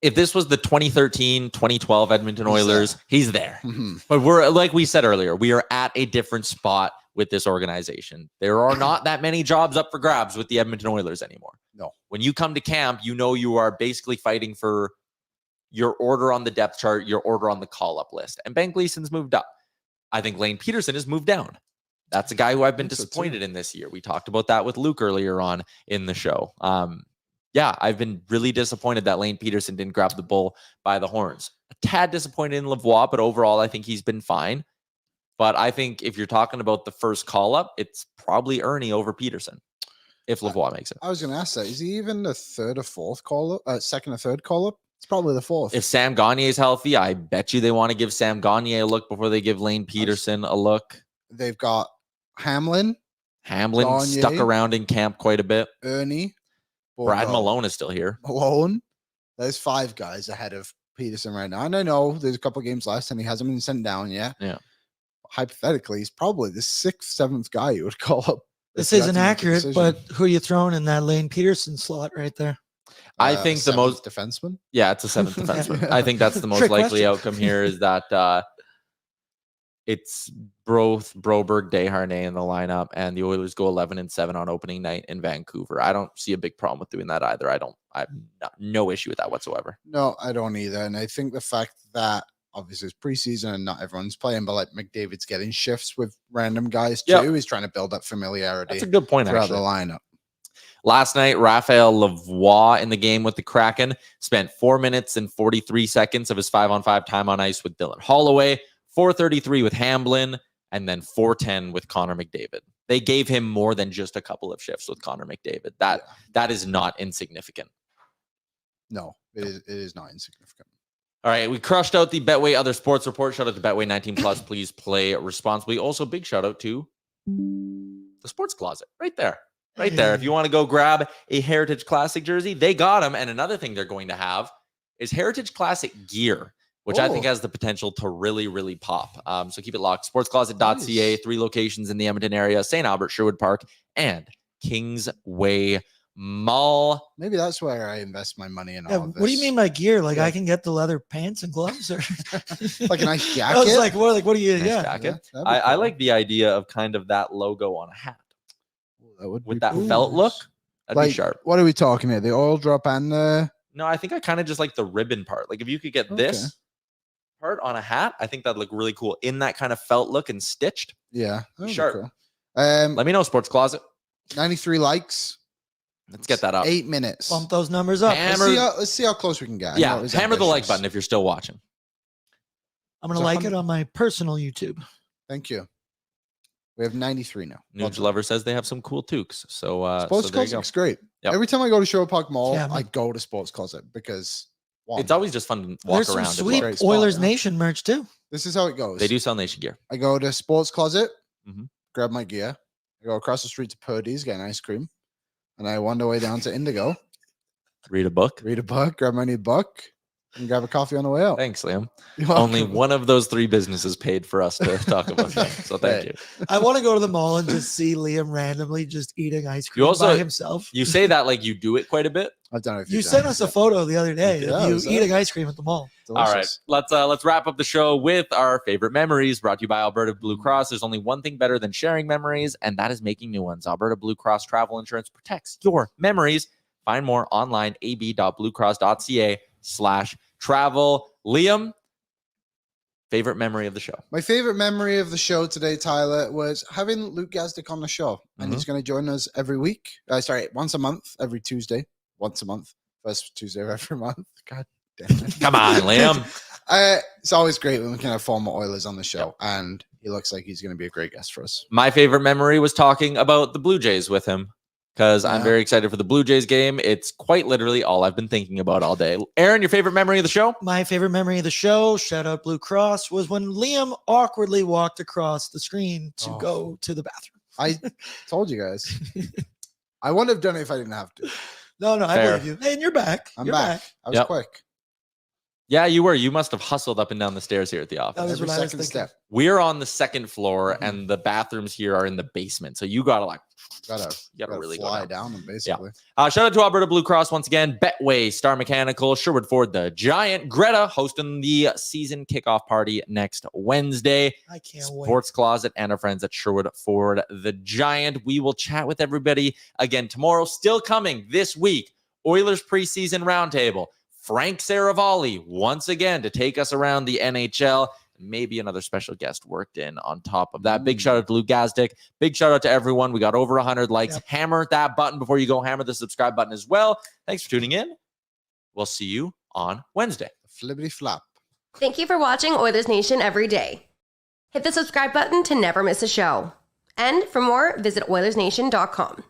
B: If this was the 2013, 2012 Edmonton Oilers, he's there. But we're, like we said earlier, we are at a different spot with this organization. There are not that many jobs up for grabs with the Edmonton Oilers anymore.
C: No.
B: When you come to camp, you know you are basically fighting for your order on the depth chart, your order on the call-up list. And Ben Gleason's moved up. I think Lane Peterson has moved down. That's a guy who I've been disappointed in this year. We talked about that with Luke earlier on in the show. I've been really disappointed that Lane Peterson didn't grab the bull by the horns. A tad disappointed in Lavoie, but overall, I think he's been fine. But I think if you're talking about the first call-up, it's probably Ernie over Peterson, if Lavoie makes it.
C: I was going to ask that. Is he even the third or fourth call-up? Second or third call-up? It's probably the fourth.
B: If Sam Gagner is healthy, I bet you they want to give Sam Gagner a look before they give Lane Peterson a look.
C: They've got Hamlin
B: Gagner, stuck around in camp quite a bit.
C: Ernie.
B: Brad Malone is still here.
C: Malone. There's 5 guys ahead of Peterson right now. And I know there's a couple games left and he hasn't been sent down yet.
B: Yeah.
C: Hypothetically, he's probably the 6th, 7th guy you would call up.
D: This isn't accurate, but who are you throwing in that Lane Peterson slot right there?
B: I think the most
C: defenseman.
B: Yeah, it's a 7th defenseman. I think that's the most likely outcome here is that it's both Broberg, Desharnais in the lineup, and the Oilers go 11-7 on opening night in Vancouver. I don't see a big problem with doing that either. I have no issue with that whatsoever.
C: No, I don't either. And I think the fact that obviously it's preseason and not everyone's playing, but like McDavid's getting shifts with random guys too. He's trying to build up familiarity.
B: That's a good point
C: throughout
B: actually.
C: The lineup.
B: Last night, Raphael Lavoie in the game with the Kraken spent 4 minutes and 43 seconds of his 5-on-5 time on ice with Dylan Holloway, 4:33 with Hamblin, and then 4:10 with Connor McDavid. They gave him more than just a couple of shifts with Connor McDavid. That is not insignificant.
C: No, it is not insignificant.
B: All right, we crushed out the Betway Other Sports Report. Shout out to Betway 19+. Please play responsibly. Also, big shout out to the Sports Closet right there. Right there. If you want to go grab a Heritage Classic jersey, they got them. And another thing they're going to have is Heritage Classic gear, which I think has the potential to really, really pop. So keep it locked. Sportscloset.ca, 3 locations in the Edmonton area, St. Albert, Sherwood Park, and Kingsway Mall.
C: Maybe that's where I invest my money in all of this.
D: What do you mean by gear? Like I can get the leather pants and gloves, or
C: like a nice jacket?
D: I was like, what do you?
B: Nice jacket. Yeah, I like the idea of kind of that logo on a hat.
C: That would
B: with that felt look, that'd be sharp.
C: What are we talking here? The oil drop and the...
B: No, I think I kind of just like the ribbon part. Like if you could get this part on a hat. I think that'd look really cool in that kind of felt look and stitched.
C: Yeah.
B: Sharp.
C: Cool.
B: Let me know, Sports Closet.
C: 93 likes.
B: Let's get that up.
C: 8 minutes.
D: Bump those numbers up.
C: Let's see how close we can get.
B: Yeah, hammer the like button if you're still watching.
D: I'm going to like it on my personal YouTube.
C: Thank you. We have 93 now.
B: Nuge Lover says they have some cool toques. So,
C: Sports Closet looks great. Yep. Every time I go to Sherwood Park Mall, I go to Sports Closet because
B: it's always just fun to walk around.
D: There's some sweet Oilers Nation merch too.
C: This is how it goes.
B: They do sell Nation gear.
C: I go to Sports Closet, grab my gear. I go across the street to Purdy's, get an ice cream. And I wander way down to Indigo.
B: Read a book,
C: grab my new book, and grab a coffee on the way out.
B: Thanks, Liam. Only one of those 3 businesses paid for us to talk about that. So thank you.
D: I want to go to the mall and just see Liam randomly just eating ice cream by himself.
B: You say that like you do it quite a bit.
C: I've done it.
D: You sent us a photo the other day of you eating ice cream at the mall.
C: Delicious.
B: All right, let's wrap up the show with our favorite memories brought to you by Alberta Blue Cross. There's only one thing better than sharing memories, and that is making new ones. Alberta Blue Cross travel insurance protects your memories. Find more online, ab.bluecross.ca/travel. Liam, favorite memory of the show?
C: My favorite memory of the show today, Tyler, was having Luke Gazdic on the show. And he's going to join us every week. Once a month, every Tuesday. Once a month. First Tuesday of every month. God damn it.
B: Come on, Liam.
C: It's always great when we can have former Oilers on the show. Yep. And he looks like he's going to be a great guest for us.
B: My favorite memory was talking about the Blue Jays with him, because I'm very excited for the Blue Jays game. It's quite literally all I've been thinking about all day. Aaron, your favorite memory of the show?
D: My favorite memory of the show, shout out Blue Cross, was when Liam awkwardly walked across the screen to go to the bathroom.
C: I told you guys. I wouldn't have done it if I didn't have to.
D: No, I believe you. Hey, and you're back.
C: I'm back. I was quick.
B: Yeah, you were. You must have hustled up and down the stairs here at the office.
D: That was what I was thinking.
C: Step.
B: We're on the second floor, and the bathrooms here are in the basement. So you gotta really
C: fly
B: go
C: down them, basically.
B: Yeah. Shout out to Alberta Blue Cross once again. Betway, Star Mechanical, Sherwood Ford, the Giant, Greta hosting the season kickoff party next Wednesday.
D: I can't wait.
B: Sports Closet and our friends at Sherwood Ford, the Giant. We will chat with everybody again tomorrow. Still coming this week. Oilers preseason roundtable. Frank Saravalli once again to take us around the NHL. Maybe another special guest worked in on top of that. Big shout out to Luke Gazdic. Big shout out to everyone. We got over 100 likes. Yep. Hammer that button before you go. Hammer the subscribe button as well. Thanks for tuning in. We'll see you on Wednesday.
C: Flippity flop.
A: Thank you for watching Oilers Nation Every Day. Hit the subscribe button to never miss a show. And for more, visit Oilersnation.com.